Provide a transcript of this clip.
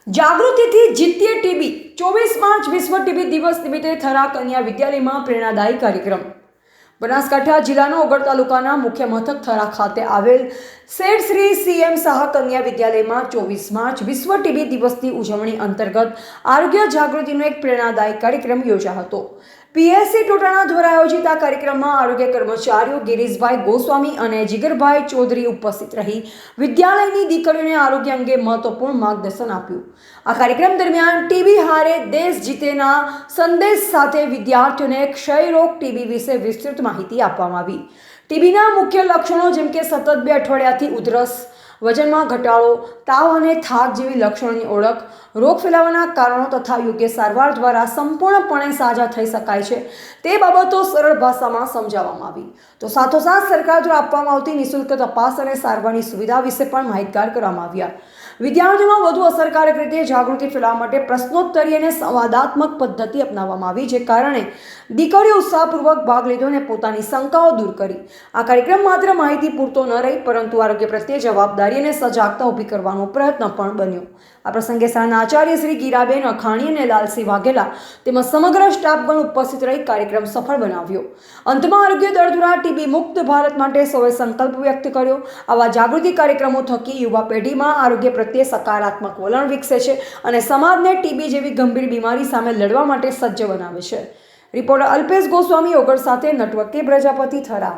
જાગૃતિથી જીતીએ TB 24 March વિશ્વ TB દિવસ નિમિત્તે થરા કન્યા વિદ્યાલયમાં પ્રેરણાદાયી કાર્યક્રમ। બનાસકાંઠા જિલ્લાના ઓગળ તાલુકાના મુખ્ય મથક થરા ખાતે આવેલ શેઠ શ્રી CM શાહ કન્યા વિદ્યાલયમાં 24 માર્ચ વિશ્વ ટીબી દિવસની ઉજવણી અંતર્ગત આરોગ્ય જાગૃતિનો એક પ્રેરણાદાયી કાર્યક્રમ યોજાયો હતો। PSC ટોટાણા દ્વારા આયોજિત આ કાર્યક્રમમાં આરોગ્ય કર્મચારીઓ ગિરીશભાઈ ગોસ્વામી અને જીગરભાઈ ચૌધરી ઉપસ્થિત રહી વિદ્યાલયની દીકરીઓને આરોગ્ય અંગે મહત્વપૂર્ણ માર્ગદર્શન આપ્યું। આ કાર્યક્રમ દરમિયાન ટીબી હારે દેશ જીતેના સંદેશ સાથે વિદ્યાર્થીઓને ક્ષય રોગ ટીબી વિશે વિસ્તૃત માહિતી આપવામાં આવી। ટીબીના મુખ્ય લક્ષણો જેમ કે સતત 2 અઠવાડિયાથી ઉધરસ, વજનમાં ઘટાડો, તાવ અને થાક જેવી લક્ષણોની ઓળખ, રોગ ફેલાવાના કારણો તથા યોગ્ય સારવાર દ્વારા સંપૂર્ણપણે સાજા થઈ શકાય છે તે બાબતો સરળ ભાષામાં સમજાવવામાં આવી। તો સાથોસાથ સરકાર દ્વારા આપવામાં આવતી નિઃશુલ્ક તપાસ અને સારવારની સુવિધા વિશે પણ માહિતગાર કરવામાં આવ્યા। વિદ્યાર્થીઓમાં વધુ અસરકારક રીતે જાગૃતિ ફેલાવવા માટે પ્રશ્નોત્તરી અને સંવાદાત્મક પદ્ધતિ અપનાવવામાં આવી, જે કારણે દીકરીઓ ઉત્સાહપૂર્વક ભાગ લીધો અને પોતાની શંકાઓ દૂર કરી। આ કાર્યક્રમ માત્ર માહિતી પૂરતો ન રહી, પરંતુ આરોગ્ય પ્રત્યે જવાબદારી અને સજાગતા ઊભી કરવાનો પ્રયત્ન પણ બન્યો। આ પ્રસંગે શાળાના આચાર્ય શ્રી ગીરાબેન અખાણી અને લાલસિંહ વાઘેલા તેમજ સમગ્ર સ્ટાફગણ ઉપસ્થિત રહી કાર્યક્રમ સફળ બનાવ્યો। અંતમાં આરોગ્ય દળ દ્વારા ટીબી મુક્ત ભારત માટે સૌએ સંકલ્પ વ્યક્ત કર્યો। આવા જાગૃતિ કાર્યક્રમો થકી યુવા પેઢીમાં આરોગ્ય પ્રત્યે સકારાત્મક વલણ વિકસે છે અને સમાજને ટીબી જેવી ગંભીર બીમારી સામે લડવા માટે સજ્જ બનાવે છે। રિપોર્ટર અલ્પેશ ગોસ્વામી ઓગળ સાથે નટવર કે પ્રજાપતિ થરા।